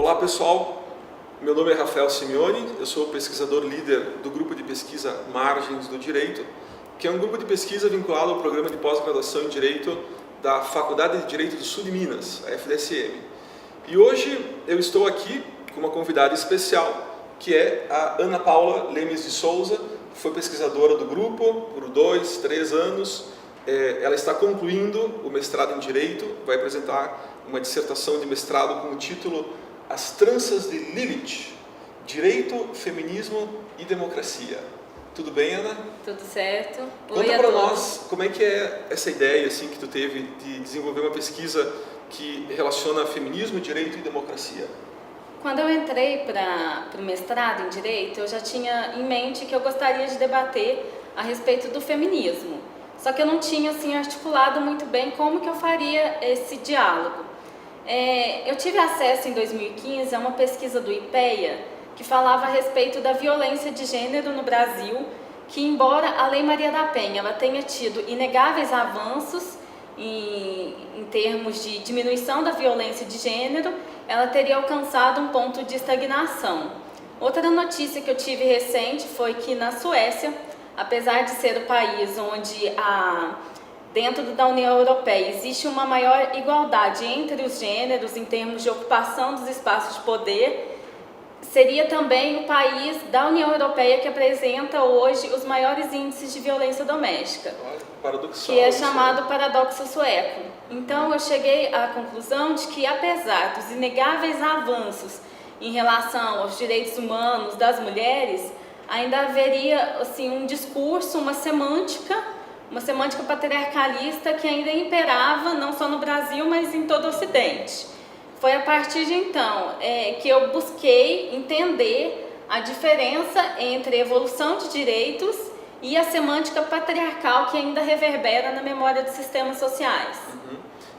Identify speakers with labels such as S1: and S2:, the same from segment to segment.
S1: Olá pessoal, meu nome é Rafael Simeoni, eu sou pesquisador líder do grupo de pesquisa Margens do Direito, que é um grupo de pesquisa vinculado ao programa de pós-graduação em Direito da Faculdade de Direito do Sul de Minas, a FDSM. E hoje eu estou aqui com uma convidada especial, que é a Ana Paula Lemes de Souza, que foi pesquisadora do grupo por 2, 3 anos. Ela está concluindo o mestrado em Direito, vai apresentar uma dissertação de mestrado com o título As Tranças de Lilith, Direito, Feminismo e Democracia. Tudo bem, Ana?
S2: Tudo certo.
S1: Conta para nós como é que é essa ideia assim, que tu teve de desenvolver uma pesquisa que relaciona feminismo, direito e democracia.
S2: Quando eu entrei para o mestrado em Direito, eu já tinha em mente que eu gostaria de debater a respeito do feminismo. Só que eu não tinha assim, articulado muito bem como que eu faria esse diálogo. Eu tive acesso em 2015 a uma pesquisa do IPEA que falava a respeito da violência de gênero no Brasil, que embora a Lei Maria da Penha ela tenha tido inegáveis avanços em termos de diminuição da violência de gênero, ela teria alcançado um ponto de estagnação. Outra notícia que eu tive recente foi que na Suécia, apesar de ser o país onde dentro da União Europeia existe uma maior igualdade entre os gêneros em termos de ocupação dos espaços de poder, seria também o país da União Europeia que apresenta hoje os maiores índices de violência doméstica, que é chamado paradoxo sueco. Então eu cheguei à conclusão de que apesar dos inegáveis avanços em relação aos direitos humanos das mulheres, ainda haveria assim, um discurso, uma semântica patriarcalista que ainda imperava não só no Brasil, mas em todo o Ocidente. Foi a partir de então que eu busquei entender a diferença entre a evolução de direitos e a semântica patriarcal que ainda reverbera na memória dos sistemas sociais.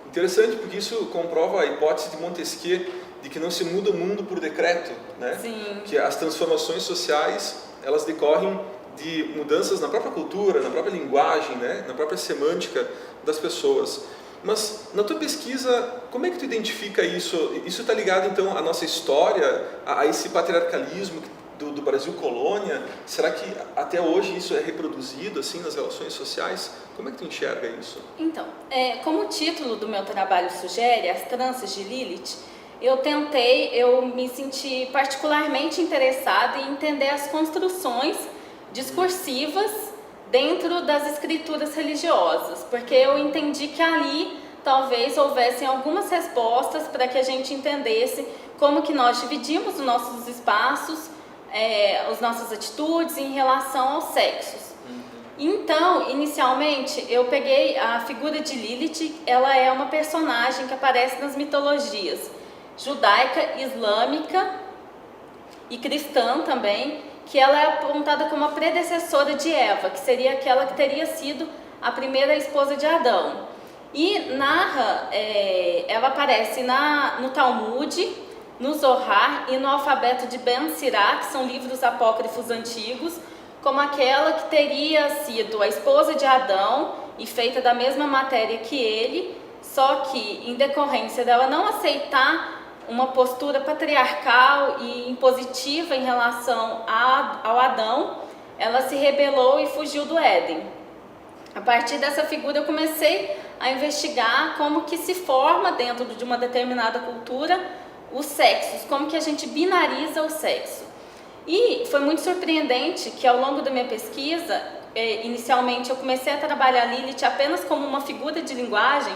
S1: Interessante, porque isso comprova a hipótese de Montesquieu de que não se muda o mundo por decreto, né?
S2: Sim.
S1: Que as transformações sociais elas decorrem de mudanças na própria cultura, na própria linguagem, né? Na própria semântica das pessoas. Mas na tua pesquisa, como é que tu identifica isso? Isso está ligado então à nossa história, a esse patriarcalismo do Brasil colônia? Será que até hoje isso é reproduzido assim nas relações sociais? Como é que tu enxerga isso?
S2: Então, como o título do meu trabalho sugere, As Tranças de Lilith, eu me senti particularmente interessada em entender as construções discursivas dentro das escrituras religiosas, porque eu entendi que ali talvez houvessem algumas respostas para que a gente entendesse como que nós dividimos os nossos espaços, as nossas atitudes em relação aos sexos. Então, inicialmente, eu peguei a figura de Lilith, ela é uma personagem que aparece nas mitologias judaica, islâmica e cristã também, que ela é apontada como a predecessora de Eva, que seria aquela que teria sido a primeira esposa de Adão. E ela aparece no Talmud, no Zohar e no alfabeto de Ben Sirá, que são livros apócrifos antigos, como aquela que teria sido a esposa de Adão e feita da mesma matéria que ele, só que em decorrência dela não aceitar uma postura patriarcal e impositiva em relação ao Adão, ela se rebelou e fugiu do Éden. A partir dessa figura eu comecei a investigar como que se forma dentro de uma determinada cultura os sexos, como que a gente binariza o sexo. E foi muito surpreendente que ao longo da minha pesquisa, inicialmente eu comecei a trabalhar Lilith apenas como uma figura de linguagem,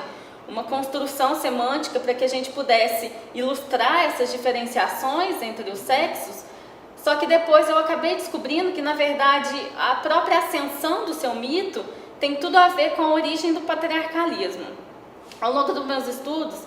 S2: uma construção semântica para que a gente pudesse ilustrar essas diferenciações entre os sexos, só que depois eu acabei descobrindo que, na verdade, a própria ascensão do seu mito tem tudo a ver com a origem do patriarcalismo. Ao longo dos meus estudos,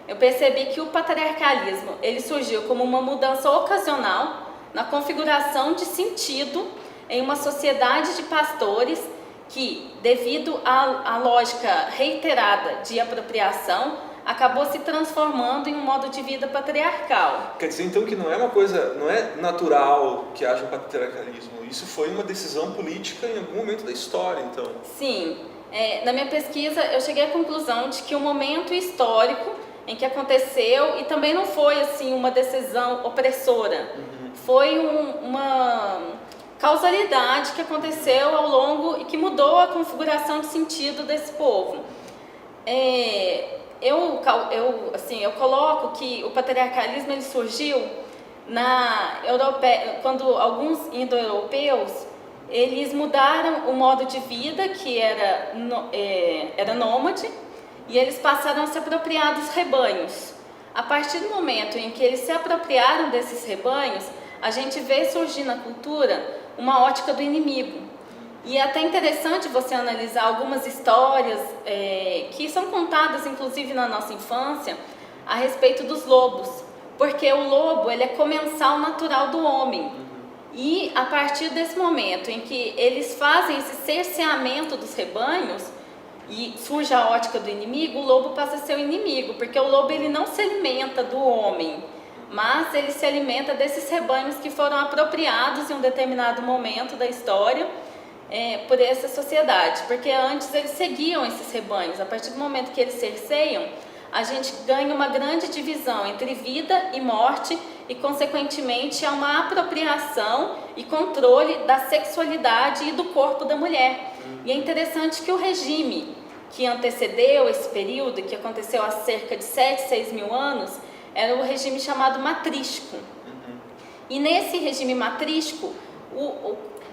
S2: eu percebi que o patriarcalismo ele surgiu como uma mudança ocasional na configuração de sentido em uma sociedade de pastores que, devido à lógica reiterada de apropriação, acabou se transformando em um modo de vida patriarcal.
S1: Quer dizer então que não é natural que haja um patriarcalismo, isso foi uma decisão política em algum momento da história, então?
S2: Sim, na minha pesquisa eu cheguei à conclusão de que o momento histórico em que aconteceu, e também não foi assim uma decisão opressora. Foi uma causalidade que aconteceu ao longo e que mudou a configuração de sentido desse povo. Eu coloco que o patriarcalismo ele surgiu quando alguns indo-europeus eles mudaram o modo de vida que era nômade, e eles passaram a se apropriar dos rebanhos. A partir do momento em que eles se apropriaram desses rebanhos, a gente vê surgir na cultura uma ótica do inimigo. E é até interessante você analisar algumas histórias que são contadas, inclusive, na nossa infância, a respeito dos lobos. Porque o lobo ele é comensal natural do homem. E a partir desse momento em que eles fazem esse cerceamento dos rebanhos, e surge a ótica do inimigo, o lobo passa a ser o inimigo, porque o lobo ele não se alimenta do homem, mas ele se alimenta desses rebanhos que foram apropriados em um determinado momento da história por essa sociedade, porque antes eles seguiam esses rebanhos. A partir do momento que eles cerceiam, a gente ganha uma grande divisão entre vida e morte e, consequentemente, há uma apropriação e controle da sexualidade e do corpo da mulher. E é interessante que o regime que antecedeu esse período, que aconteceu há cerca de 6 mil anos, era o regime chamado matrístico. E nesse regime matrístico,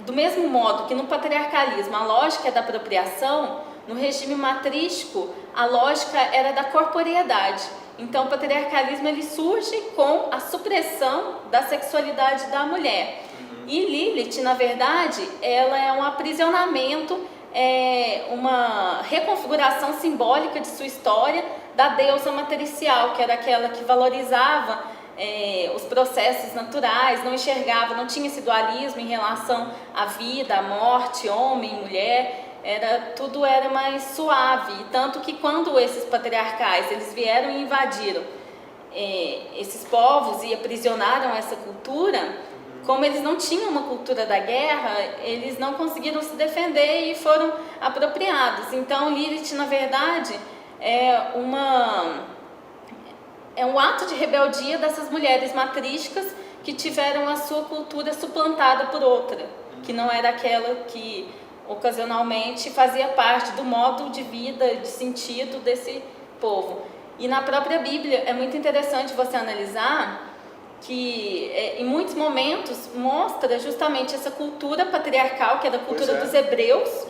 S2: do mesmo modo que no patriarcalismo a lógica é da apropriação, no regime matrístico a lógica era da corporeidade. Então o patriarcalismo ele surge com a supressão da sexualidade da mulher. E Lilith, na verdade, ela é um aprisionamento, uma reconfiguração simbólica de sua história da deusa matricial, que era aquela que valorizava os processos naturais, não enxergava, não tinha esse dualismo em relação à vida, à morte, homem, mulher, tudo era mais suave. E tanto que quando esses patriarcais eles vieram e invadiram esses povos e aprisionaram essa cultura, como eles não tinham uma cultura da guerra, eles não conseguiram se defender e foram apropriados. Então Lilith, na verdade, é um ato de rebeldia dessas mulheres matrísticas que tiveram a sua cultura suplantada por outra, que não era aquela que ocasionalmente fazia parte do modo de vida, de sentido desse povo. E na própria Bíblia é muito interessante você analisar que em muitos momentos mostra justamente essa cultura patriarcal, que é da cultura dos hebreus,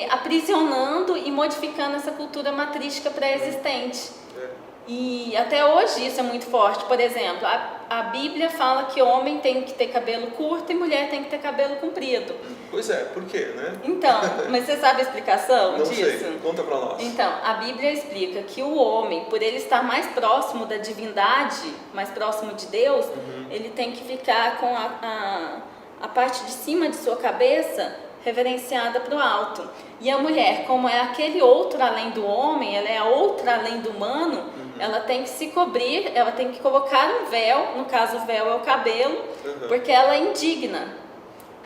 S2: aprisionando e modificando essa cultura matrística pré-existente. E até hoje isso é muito forte. Por exemplo, a Bíblia fala que homem tem que ter cabelo curto e mulher tem que ter cabelo comprido.
S1: Pois é, por quê, né?
S2: Então, mas você sabe a explicação disso?
S1: Não sei, conta pra nós.
S2: Então, a Bíblia explica que o homem, por ele estar mais próximo da divindade, mais próximo de Deus, ele tem que ficar com a parte de cima de sua cabeça reverenciada para o alto. E a mulher, como é aquele outro além do homem, ela é a outra além do humano, ela tem que se cobrir, ela tem que colocar um véu, no caso o véu é o cabelo, porque ela é indigna.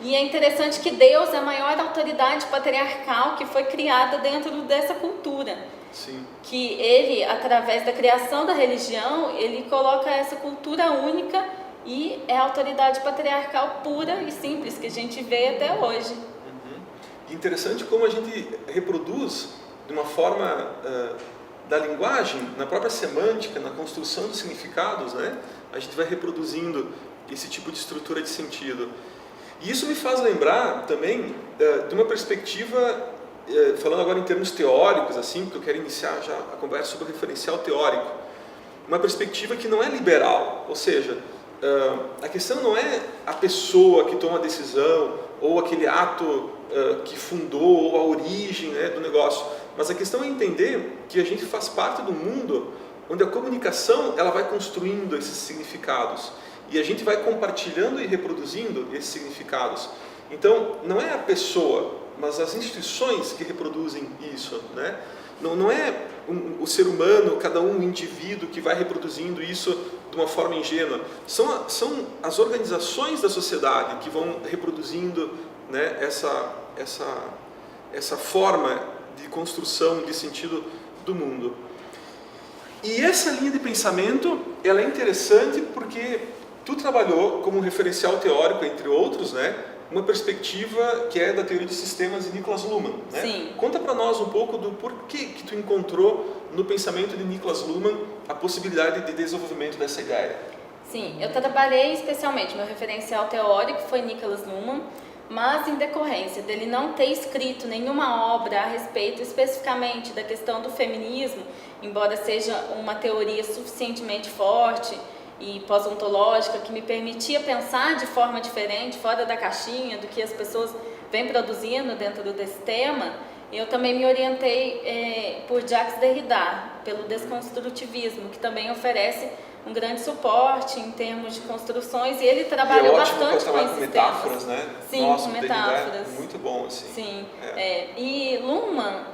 S2: E é interessante que Deus é a maior autoridade patriarcal que foi criada dentro dessa cultura.
S1: Sim.
S2: Que ele, através da criação da religião, ele coloca essa cultura única e é a autoridade patriarcal pura e simples que a gente vê até hoje.
S1: Interessante como a gente reproduz de uma forma da linguagem, na própria semântica, na construção dos significados, né? A gente vai reproduzindo esse tipo de estrutura de sentido. E isso me faz lembrar também de uma perspectiva, falando agora em termos teóricos, assim, porque eu quero iniciar já a conversa sobre o referencial teórico, uma perspectiva que não é liberal, ou seja, a questão não é a pessoa que toma a decisão ou aquele ato que fundou ou a origem, né, do negócio, mas a questão é entender que a gente faz parte do mundo onde a comunicação ela vai construindo esses significados e a gente vai compartilhando e reproduzindo esses significados. Então não é a pessoa, mas as instituições que reproduzem isso, né? Não é o ser humano, cada um indivíduo que vai reproduzindo isso de uma forma ingênua. São as organizações da sociedade que vão reproduzindo, né, essa forma de construção de sentido do mundo. E essa linha de pensamento, ela é interessante porque tu trabalhou como referencial teórico, entre outros, né? Uma perspectiva que é da teoria de sistemas de Niklas Luhmann, né?
S2: Sim.
S1: Conta para nós um pouco do porquê que tu encontrou no pensamento de Niklas Luhmann a possibilidade de desenvolvimento dessa ideia.
S2: Sim, eu trabalhei especialmente, meu referencial teórico foi Niklas Luhmann, mas em decorrência dele não ter escrito nenhuma obra a respeito especificamente da questão do feminismo, embora seja uma teoria suficientemente forte e pós-ontológica que me permitia pensar de forma diferente, fora da caixinha, do que as pessoas vêm produzindo dentro desse tema, eu também me orientei por Jacques Derrida, pelo desconstrutivismo, que também oferece um grande suporte em termos de construções, e ele trabalhou bastante com esses
S1: metáforas, né?
S2: Sim,
S1: Nossa,
S2: com metáforas.
S1: Muito bom, assim.
S2: Sim. E Luhmann,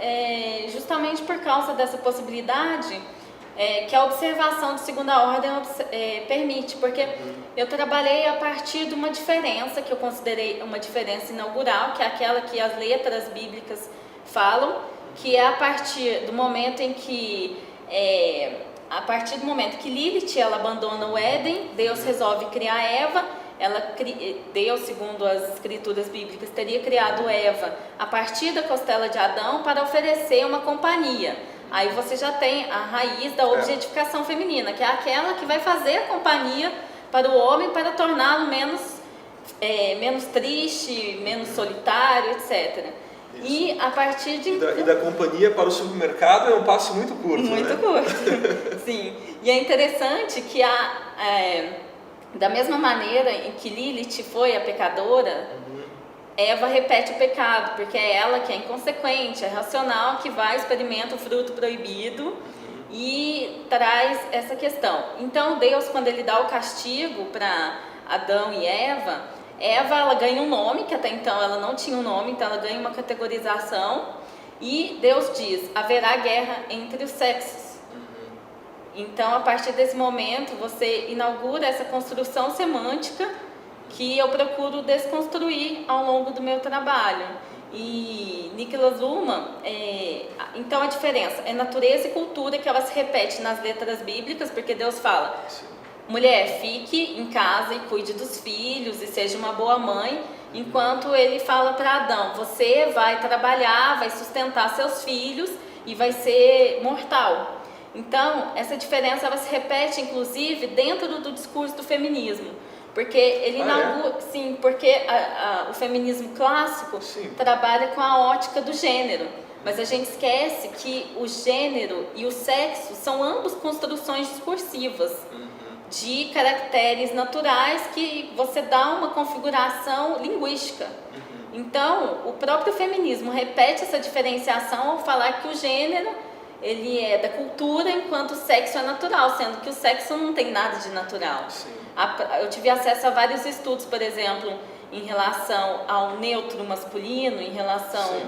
S2: justamente por causa dessa possibilidade, que a observação de segunda ordem permite, porque eu trabalhei a partir de uma diferença, que eu considerei uma diferença inaugural, que é aquela que as letras bíblicas falam, que é a partir do momento em que Lilith ela abandona o Éden, Deus resolve criar Eva. Deus, segundo as escrituras bíblicas, teria criado Eva a partir da costela de Adão para oferecer uma companhia. Aí você já tem a raiz da objetificação feminina, que é aquela que vai fazer a companhia para o homem para torná-lo menos triste, menos solitário, etc.
S1: Isso.
S2: E a partir de...
S1: E da companhia para o supermercado é um passo muito curto,
S2: muito
S1: né?
S2: curto, sim. E é interessante que da mesma maneira em que Lilith foi a pecadora, Eva repete o pecado, porque é ela que é inconsequente, é racional, que vai, experimenta o fruto proibido e traz essa questão. Então Deus, quando ele dá o castigo para Adão e Eva, ela ganha um nome, que até então ela não tinha um nome, então ela ganha uma categorização, e Deus diz, haverá guerra entre os sexos. Então, a partir desse momento, você inaugura essa construção semântica que eu procuro desconstruir ao longo do meu trabalho. E Niklas Luhmann, então a diferença é natureza e cultura, que ela se repete nas letras bíblicas, porque Deus fala, mulher, fique em casa e cuide dos filhos e seja uma boa mãe, enquanto ele fala para Adão, você vai trabalhar, vai sustentar seus filhos e vai ser mortal. Então, essa diferença ela se repete, inclusive, dentro do discurso do feminismo. Porque ele inaugura, sim, porque o feminismo clássico trabalha com a ótica do gênero. Mas a gente esquece que o gênero e o sexo são ambos construções discursivas de caracteres naturais que você dá uma configuração linguística. Então, o próprio feminismo repete essa diferenciação ao falar que o gênero ele é da cultura, enquanto o sexo é natural, sendo que o sexo não tem nada de natural. Eu tive acesso a vários estudos, por exemplo, em relação ao neutro masculino, em relação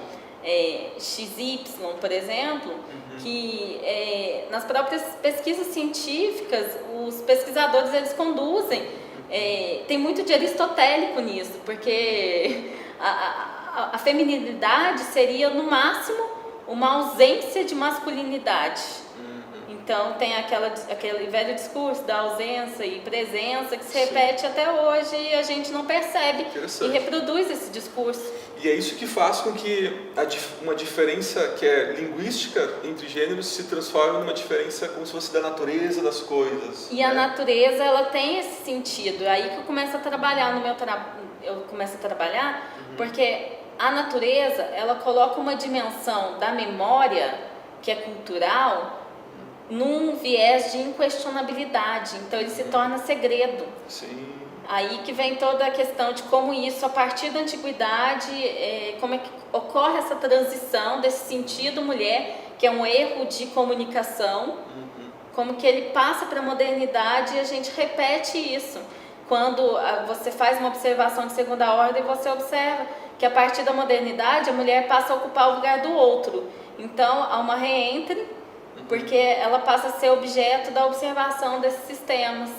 S2: XY, por exemplo, que nas próprias pesquisas científicas, os pesquisadores eles conduzem, tem muito de aristotélico nisso, porque a feminilidade seria, no máximo, uma ausência de masculinidade. Então tem aquele velho discurso da ausência e presença que se repete até hoje e a gente não percebe e reproduz esse discurso.
S1: E é isso que faz com que uma diferença que é linguística entre gêneros se transforme numa diferença como se fosse da natureza das coisas.
S2: E a natureza ela tem esse sentido. Aí que eu começo a trabalhar no meu porque a natureza, ela coloca uma dimensão da memória, que é cultural, num viés de inquestionabilidade. Então, ele se torna segredo.
S1: Sim.
S2: Aí que vem toda a questão de como isso, a partir da antiguidade, como é que ocorre essa transição desse sentido mulher, que é um erro de comunicação, como que ele passa para a modernidade e a gente repete isso. Quando você faz uma observação de segunda ordem, você observa que a partir da modernidade a mulher passa a ocupar o lugar do outro. Então há uma reentre, porque ela passa a ser objeto da observação desses sistemas.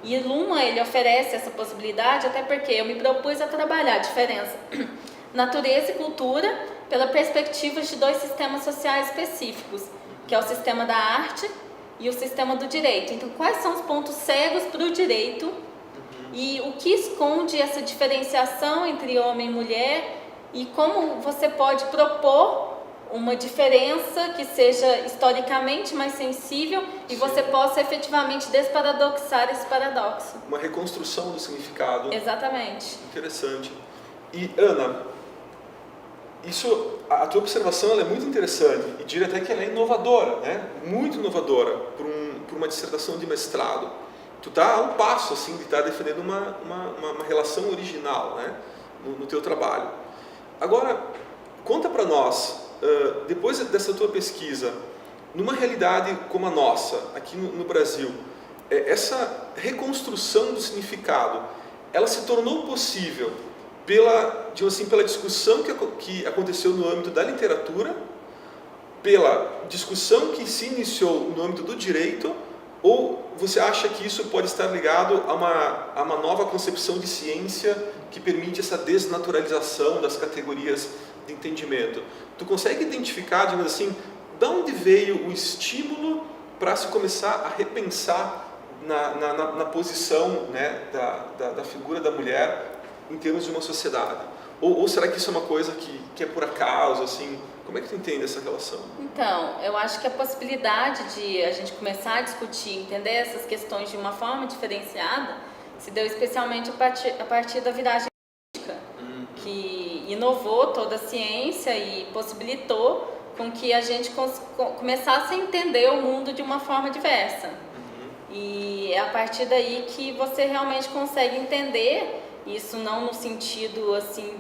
S2: E Luhmann ele oferece essa possibilidade, até porque eu me propus a trabalhar a diferença natureza e cultura pela perspectiva de dois sistemas sociais específicos, que é o sistema da arte e o sistema do direito. Então, quais são os pontos cegos para o direito e o que esconde essa diferenciação entre homem e mulher e como você pode propor uma diferença que seja historicamente mais sensível e você possa efetivamente desparadoxar esse paradoxo.
S1: Uma reconstrução do significado.
S2: Exatamente.
S1: Interessante. E, Ana, a tua observação ela é muito interessante e diria até que ela é inovadora, né? Muito inovadora para uma dissertação de mestrado. Tu está a um passo assim, de estar defendendo uma relação original, né? no teu trabalho. Agora, conta para nós, depois dessa tua pesquisa, numa realidade como a nossa, aqui no Brasil, essa reconstrução do significado, ela se tornou possível pela discussão que aconteceu no âmbito da literatura, pela discussão que se iniciou no âmbito do direito, ou você acha que isso pode estar ligado a uma nova concepção de ciência que permite essa desnaturalização das categorias de entendimento? Tu consegue identificar, digamos assim, de onde veio o estímulo para se começar a repensar na posição, né, da figura da mulher em termos de uma sociedade? Ou será que isso é uma coisa que é por acaso, assim? Como é que tu entende essa relação?
S2: Então, eu acho que a possibilidade de a gente começar a discutir, entender essas questões de uma forma diferenciada, se deu especialmente a partir da viragem científica, que inovou toda a ciência e possibilitou com que a gente começasse a entender o mundo de uma forma diversa. E é a partir daí que você realmente consegue entender isso, não no sentido assim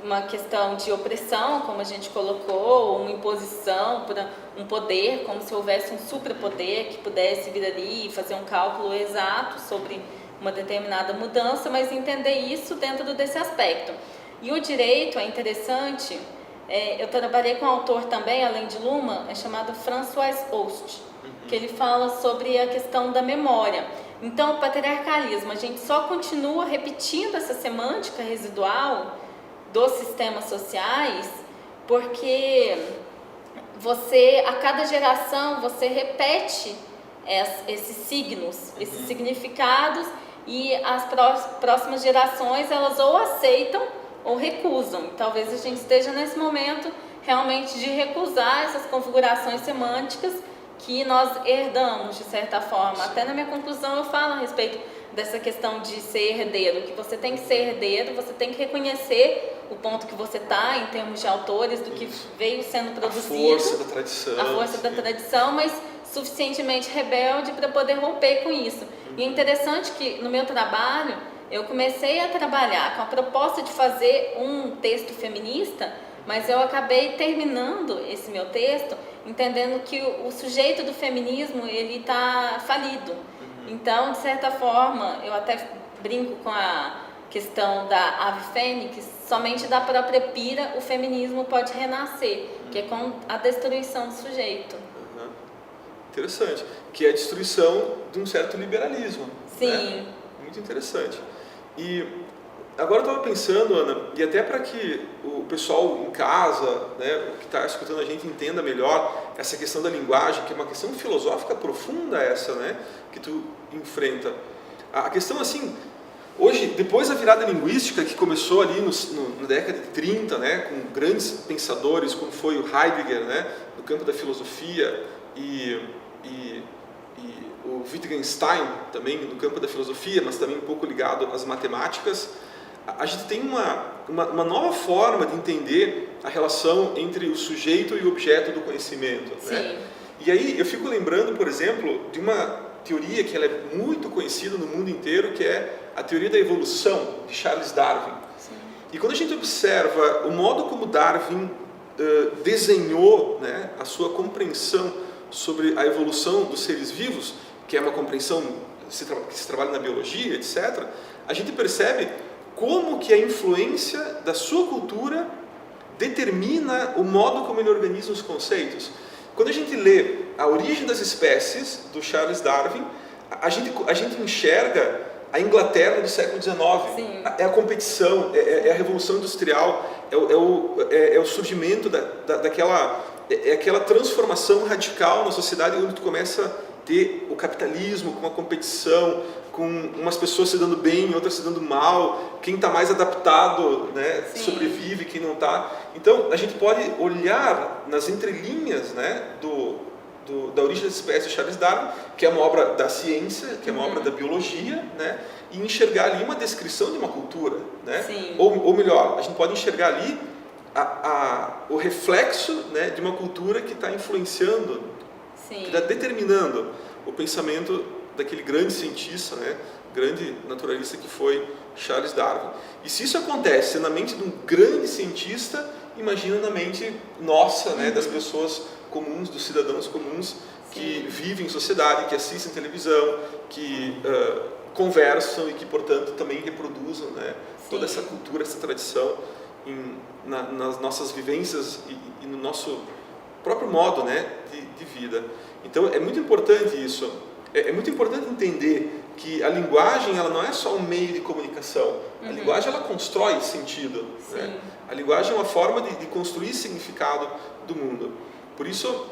S2: uma questão de opressão, como a gente colocou, ou uma imposição para um poder, como se houvesse um superpoder que pudesse vir ali e fazer um cálculo exato sobre uma determinada mudança, mas entender isso dentro desse aspecto. E o direito é interessante, eu trabalhei com um autor também, além de Luhmann, é chamado François Host, que ele fala sobre a questão da memória. Então, o patriarcalismo, a gente só continua repetindo essa semântica residual dos sistemas sociais, porque a cada geração, você repete esses signos, esses significados, e as próximas gerações, elas ou aceitam ou recusam. Talvez a gente esteja nesse momento realmente de recusar essas configurações semânticas que nós herdamos, de certa forma. Até na minha conclusão eu falo a respeito dessa questão de ser herdeiro, que você tem que ser herdeiro, você tem que reconhecer o ponto que você está em termos de autores, do que veio sendo produzido.
S1: A força da tradição.
S2: A força da tradição, mas suficientemente rebelde para poder romper com isso. E é interessante que no meu trabalho, eu comecei a trabalhar com a proposta de fazer um texto feminista, mas eu acabei terminando esse meu texto entendendo que o sujeito do feminismo, ele está falido. Então, de certa forma, eu até brinco com a questão da ave fênix, somente da própria pira o feminismo pode renascer, que é com a destruição do sujeito.
S1: Interessante. Que é a destruição de um certo liberalismo.
S2: Sim.
S1: Né? Muito interessante. E agora eu estava pensando, Ana, e até para que o pessoal em casa, né, que está escutando a gente, entenda melhor essa questão da linguagem, que é uma questão filosófica profunda essa, né, que tu enfrenta. A questão, assim, hoje, depois da virada linguística, que começou ali na década de 30, né, com grandes pensadores, como foi o Heidegger, né, no campo da filosofia, e o Wittgenstein, também no campo da filosofia, mas também um pouco ligado às matemáticas, a gente tem uma nova forma de entender a relação entre o sujeito e o objeto do conhecimento. Né? E aí eu fico lembrando, por exemplo, de uma teoria que ela é muito conhecida no mundo inteiro, que é a teoria da evolução, de Charles Darwin. Sim. E quando a gente observa o modo como Darwin desenhou, né, a sua compreensão sobre a evolução dos seres vivos, que é uma compreensão que se trabalha na biologia, etc., a gente percebe como que a influência da sua cultura determina o modo como ele organiza os conceitos. Quando a gente lê A Origem das Espécies, do Charles Darwin, a gente enxerga a Inglaterra do século XIX. É a competição, é a Revolução Industrial, é o surgimento é aquela transformação radical na sociedade onde tu começa a ter o capitalismo com a competição, com umas pessoas se dando bem, outras se dando mal, quem está mais adaptado, né, sobrevive, quem não está. Então, a gente pode olhar nas entrelinhas, né, da origem das espécies de Charles Darwin, que é uma obra da ciência, que é uma obra da biologia, né, e enxergar ali uma descrição de uma cultura, né? Ou melhor, a gente pode enxergar ali o reflexo, né, de uma cultura que está influenciando, que está determinando o pensamento daquele grande cientista, né, grande naturalista que foi Charles Darwin. E se isso acontece na mente de um grande cientista, imagina na mente nossa, né, das pessoas comuns, dos cidadãos comuns que vivem em sociedade, que assistem televisão, que conversam e que, portanto, também reproduzem, né, toda essa cultura, essa tradição nas nossas vivências e no nosso próprio modo, né, de vida. Então, é muito importante isso. É muito importante entender que a linguagem ela não é só um meio de comunicação. A linguagem ela constrói sentido. Né? A linguagem é uma forma de construir significado do mundo. Por isso,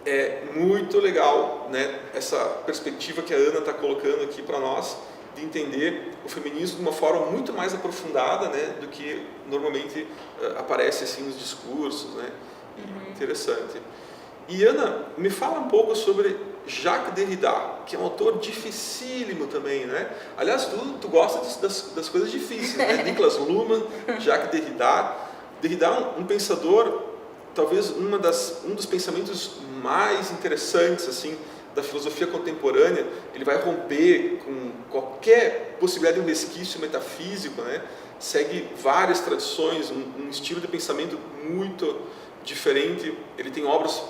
S1: é muito legal, né, essa perspectiva que a Ana está colocando aqui para nós, de entender o feminismo de uma forma muito mais aprofundada, né, do que normalmente aparece assim nos discursos, né? Interessante. E Ana, me fala um pouco sobre Jacques Derrida, que é um autor dificílimo também, né? Aliás, tu gosta das coisas difíceis, né? Niklas Luhmann, Jacques Derrida. Derrida é um pensador, talvez um dos pensamentos mais interessantes assim da filosofia contemporânea. Ele vai romper com qualquer possibilidade de um resquício metafísico, né? Segue várias tradições, um estilo de pensamento muito diferente. Ele tem obras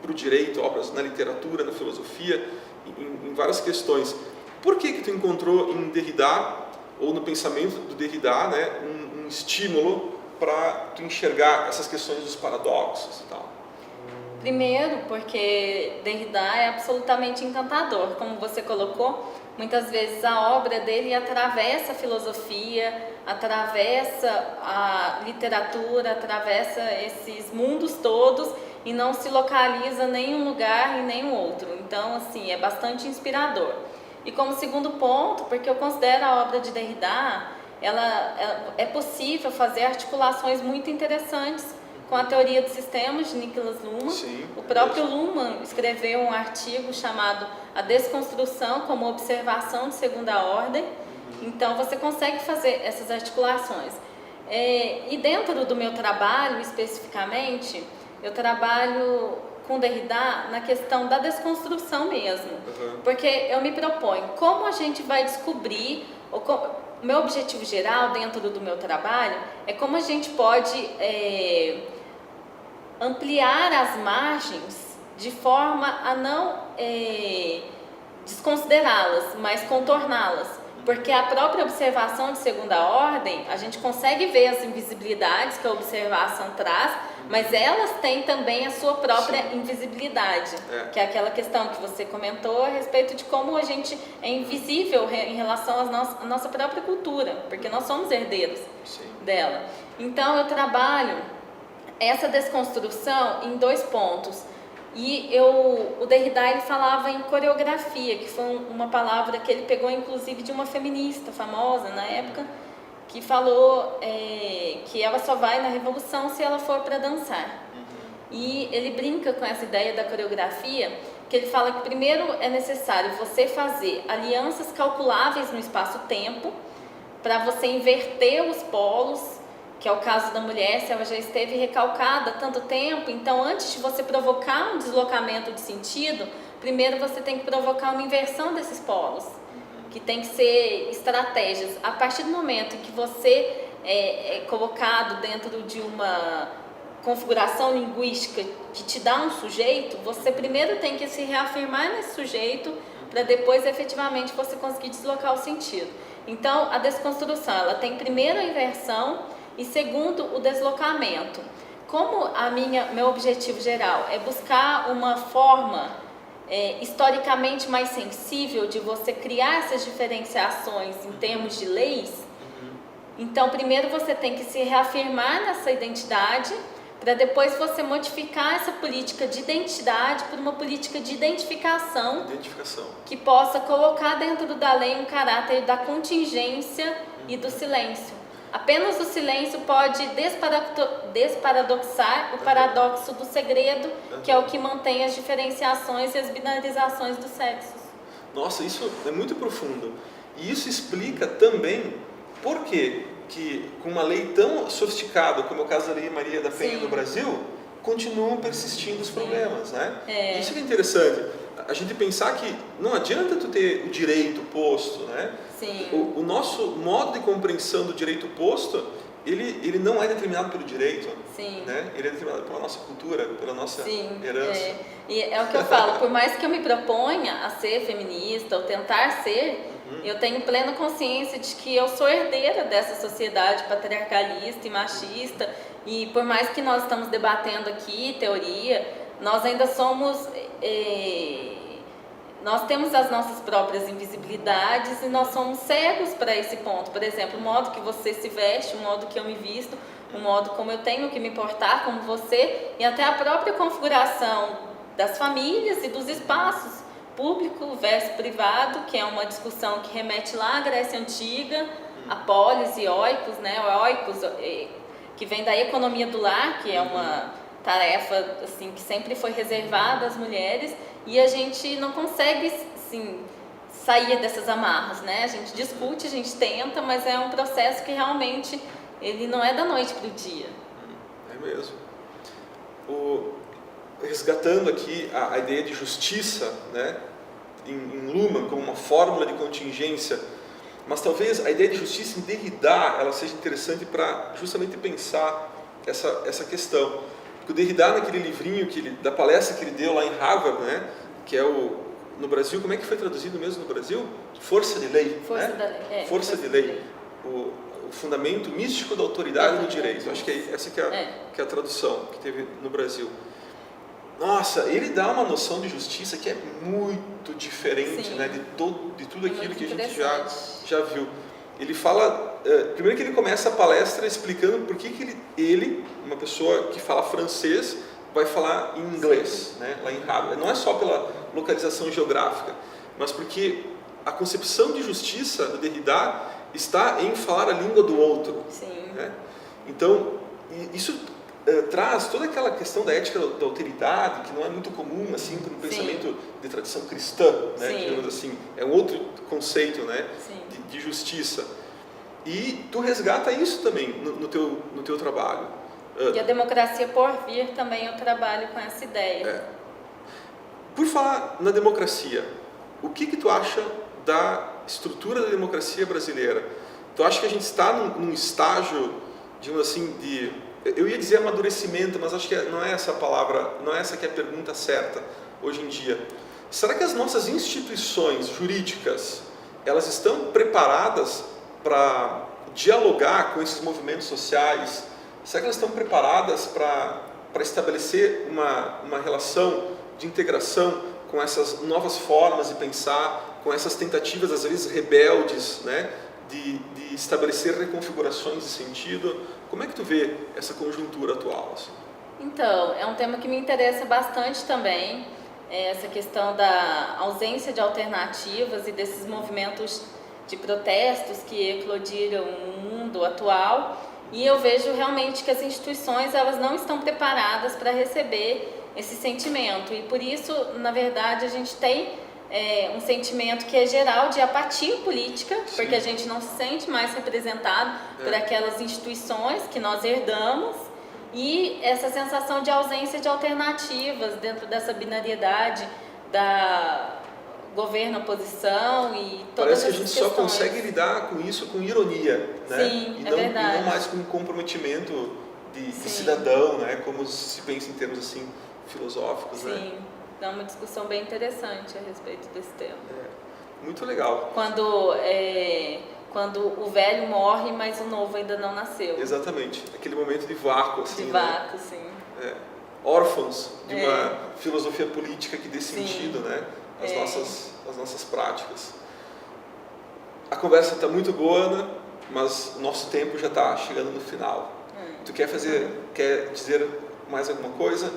S1: para o direito, obras na literatura, na filosofia, em várias questões. Por que tu encontrou em Derrida, ou no pensamento do Derrida, né, um estímulo para tu enxergar essas questões dos paradoxos e tal?
S2: Primeiro, porque Derrida é absolutamente encantador. Como você colocou, muitas vezes a obra dele atravessa a filosofia, atravessa a literatura, atravessa esses mundos todos e não se localiza nem em um lugar e nem em outro. Então, assim, é bastante inspirador. E como segundo ponto, porque eu considero a obra de Derrida, é possível fazer articulações muito interessantes com a teoria dos sistemas de Niklas Luhmann. O próprio Luhmann escreveu um artigo chamado A Desconstrução como Observação de Segunda Ordem. Então, você consegue fazer essas articulações. E dentro do meu trabalho, especificamente, eu trabalho com Derrida na questão da desconstrução mesmo. Porque eu me proponho como a gente vai descobrir, o meu objetivo geral dentro do meu trabalho é como a gente pode ampliar as margens de forma a não desconsiderá-las, mas contorná-las. Porque a própria observação de segunda ordem, a gente consegue ver as invisibilidades que a observação traz, mas elas têm também a sua própria invisibilidade, que é aquela questão que você comentou a respeito de como a gente é invisível em relação à nossa própria cultura, porque nós somos herdeiros dela. Então, eu trabalho essa desconstrução em 2 pontos. E o Derrida ele falava em coreografia, que foi uma palavra que ele pegou inclusive de uma feminista famosa na época, que falou que ela só vai na revolução se ela for para dançar. E ele brinca com essa ideia da coreografia, que ele fala que primeiro é necessário você fazer alianças calculáveis no espaço-tempo, para você inverter os polos, que é o caso da mulher, se ela já esteve recalcada há tanto tempo, então antes de você provocar um deslocamento de sentido, primeiro você tem que provocar uma inversão desses polos, que tem que ser estratégias. A partir do momento em que você é colocado dentro de uma configuração linguística que te dá um sujeito, você primeiro tem que se reafirmar nesse sujeito, para depois efetivamente você conseguir deslocar o sentido. Então, a desconstrução, ela tem primeiro a inversão, e segundo, o deslocamento. Como meu objetivo geral é buscar uma forma historicamente mais sensível de você criar essas diferenciações em termos de leis, então primeiro você tem que se reafirmar nessa identidade para depois você modificar essa política de identidade por uma política de identificação que possa colocar dentro da lei um caráter da contingência e do silêncio. Apenas o silêncio pode desparadoxar o paradoxo do segredo, que é o que mantém as diferenciações e as binarizações dos sexos.
S1: Nossa, isso é muito profundo. E isso explica também por que com uma lei tão sofisticada como é o caso da Lei Maria da Penha no Brasil, continuam persistindo os problemas, né? Isso é interessante. A gente pensar que não adianta tu ter o direito posto, né?
S2: Sim.
S1: O nosso modo de compreensão do direito posto, ele não é determinado pelo direito,
S2: Sim.
S1: né? Ele é determinado pela nossa cultura, pela nossa herança.
S2: E é o que eu falo, por mais que eu me proponha a ser feminista ou tentar ser, eu tenho plena consciência de que eu sou herdeira dessa sociedade patriarcalista e machista, e por mais que nós estamos debatendo aqui teoria, nós ainda somos... nós temos as nossas próprias invisibilidades e nós somos cegos para esse ponto. Por exemplo, o modo que você se veste, o modo que eu me visto, o modo como eu tenho que me portar como você, e até a própria configuração das famílias e dos espaços público versus privado, que é uma discussão que remete lá à Grécia Antiga, a polis e oikos, né? O oikos, que vem da economia do lar, que é uma tarefa assim, que sempre foi reservada às mulheres, e a gente não consegue assim, sair dessas amarras, né? A gente discute, a gente tenta, mas é um processo que realmente ele não é da noite para o dia.
S1: É mesmo. Resgatando aqui a ideia de justiça, né, em Luhmann como uma fórmula de contingência, mas talvez a ideia de justiça em Derrida ela seja interessante para justamente pensar essa questão. Porque o Derrida, naquele livrinho da palestra que ele deu lá em Harvard, né, que é no Brasil, como é que foi traduzido mesmo no Brasil? Força de lei. Força de lei. O fundamento místico da autoridade no direito. Acho que essa que é a tradução que teve no Brasil. Nossa, ele dá uma noção de justiça que é muito diferente, né, de tudo aquilo que a gente já viu. Ele fala, primeiro que ele começa a palestra explicando por que ele, uma pessoa que fala francês, vai falar em inglês, né, lá em Harvard. Não é só pela localização geográfica, mas porque a concepção de justiça do Derrida está em falar a língua do outro. Né? Então, isso traz toda aquela questão da ética da alteridade, que não é muito comum assim para um pensamento de tradição cristã, né, digamos assim. É um outro conceito, né, de justiça. E tu resgata isso também no teu trabalho.
S2: E a democracia por vir também eu trabalho com essa ideia.
S1: Por falar na democracia, o que tu acha da estrutura da democracia brasileira? Tu acha que a gente está num estágio, digamos assim, eu ia dizer amadurecimento, mas acho que não é essa a palavra, não é essa que é a pergunta certa hoje em dia. Será que as nossas instituições jurídicas, elas estão preparadas para dialogar com esses movimentos sociais? Será que elas estão preparadas para estabelecer uma relação de integração com essas novas formas de pensar, com essas tentativas, às vezes, rebeldes, né, de estabelecer reconfigurações de sentido? Como é que tu vê essa conjuntura atual? Assim?
S2: Então, é um tema que me interessa bastante também, essa questão da ausência de alternativas e desses movimentos de protestos que eclodiram no mundo atual. E eu vejo realmente que as instituições elas não estão preparadas para receber esse sentimento. E por isso, na verdade, a gente tem um sentimento que é geral de apatia política, porque a gente não se sente mais representado por aquelas instituições que nós herdamos, e essa sensação de ausência de alternativas dentro dessa binariedade da governo-oposição e todas
S1: Parece que a gente
S2: questões.
S1: Só consegue lidar com isso com ironia, né?
S2: Sim,
S1: e
S2: verdade.
S1: E não mais com um comprometimento de cidadão, né? Como se pensa em termos assim filosóficos, né?
S2: Sim, dá uma discussão bem interessante a respeito desse tema.
S1: Muito legal.
S2: Quando o velho morre, mas o novo ainda não nasceu.
S1: Exatamente, aquele momento de vácuo, assim.
S2: De vácuo, sim.
S1: Órfãos de uma filosofia política que dê sentido, né? As nossas práticas. A conversa está muito boa, Ana, mas nosso tempo já está chegando no final. Tu quer dizer mais alguma coisa?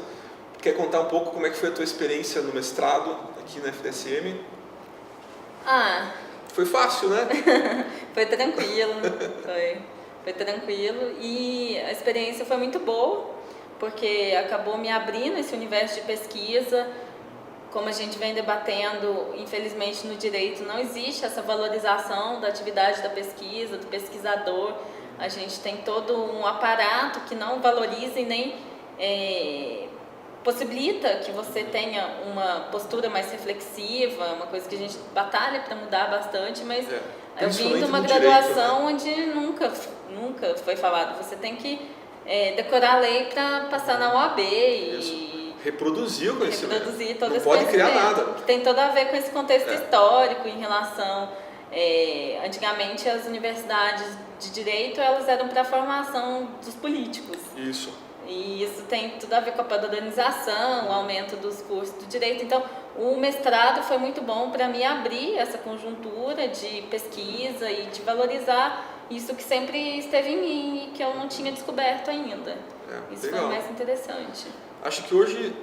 S1: Quer contar um pouco como é que foi a tua experiência no mestrado aqui na FDSM? Foi fácil, né?
S2: Foi tranquilo, foi tranquilo e a experiência foi muito boa, porque acabou me abrindo esse universo de pesquisa. Como a gente vem debatendo, infelizmente no direito não existe essa valorização da atividade da pesquisa, do pesquisador. A gente tem todo um aparato que não valoriza e nem possibilita que você tenha uma postura mais reflexiva, uma coisa que a gente batalha para mudar bastante, mas eu vim de uma graduação direito, né? Onde nunca foi falado. Você tem que decorar a lei para passar na OAB e
S1: reproduzir o conhecimento.
S2: Reproduzir todo
S1: não
S2: esse
S1: pode criar nada.
S2: Que tem todo a ver com esse contexto histórico em relação... antigamente as universidades de direito elas eram para a formação dos políticos.
S1: Isso.
S2: E isso tem tudo a ver com a padronização, o aumento dos cursos do direito. Então, o mestrado foi muito bom para me abrir essa conjuntura de pesquisa e de valorizar isso que sempre esteve em mim e que eu não tinha descoberto ainda. Isso
S1: legal.
S2: foi mais interessante.
S1: Acho que hoje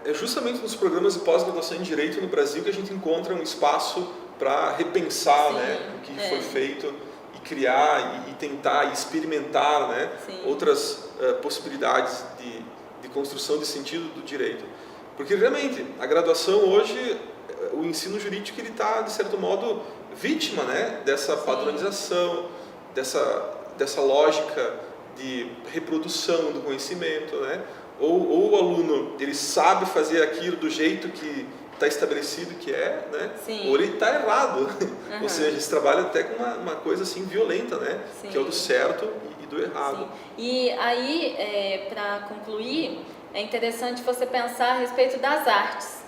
S1: é justamente nos programas de pós-graduação em Direito no Brasil que a gente encontra um espaço para repensar, né, o que foi feito e criar e tentar e experimentar, né, outras possibilidades de construção de sentido do direito. Porque realmente a graduação hoje, o ensino jurídico ele está de certo modo vítima, né, dessa padronização, dessa lógica de reprodução do conhecimento, né? Ou o aluno ele sabe fazer aquilo do jeito que está estabelecido que né? Ou ele está errado. Ou seja, se trabalha até com uma coisa assim violenta, né? Que é o do certo e do errado.
S2: E aí, para concluir, é interessante você pensar a respeito das artes.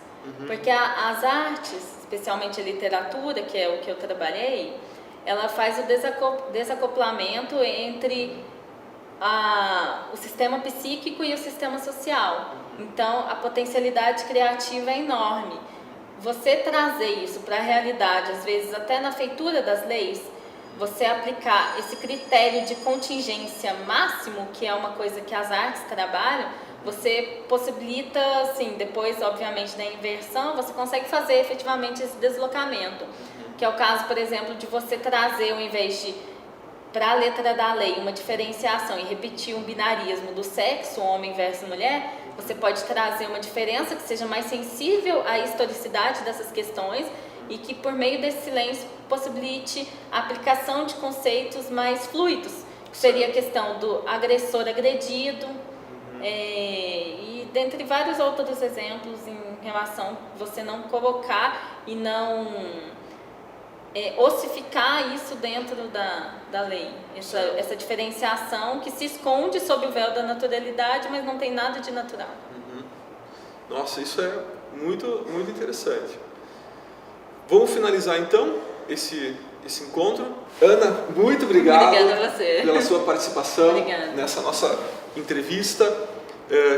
S2: Porque as artes, especialmente a literatura, que é o que eu trabalhei, ela faz o desacoplamento entre o sistema psíquico e o sistema social. Então, a potencialidade criativa é enorme. Você trazer isso para a realidade, às vezes até na feitura das leis, você aplicar esse critério de contingência máximo, que é uma coisa que as artes trabalham, você possibilita, assim, depois, obviamente, da inversão, você consegue fazer efetivamente esse deslocamento. Que é o caso, por exemplo, de você trazer, ao invés de para a letra da lei, uma diferenciação e repetir um binarismo do sexo, homem versus mulher, você pode trazer uma diferença que seja mais sensível à historicidade dessas questões e que, por meio desse silêncio, possibilite a aplicação de conceitos mais fluidos, que seria a questão do agressor agredido, e dentre vários outros exemplos em relação a você não colocar e não ossificar isso dentro da lei, essa diferenciação que se esconde sob o véu da naturalidade, mas não tem nada de natural.
S1: Nossa, isso é muito, muito interessante. Vamos finalizar então esse encontro. Ana, muito obrigado
S2: Obrigada a você.
S1: pela sua participação nessa nossa entrevista.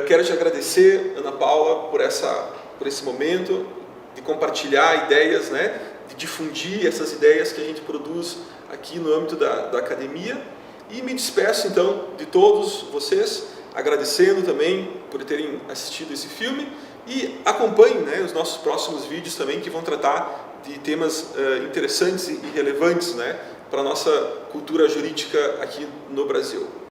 S1: Quero te agradecer, Ana Paula, por esse momento de compartilhar ideias, né? De difundir essas ideias que a gente produz aqui no âmbito da academia. E me despeço então de todos vocês, agradecendo também por terem assistido esse filme e acompanhem, né, os nossos próximos vídeos também, que vão tratar de temas interessantes e relevantes, né, para a nossa cultura jurídica aqui no Brasil.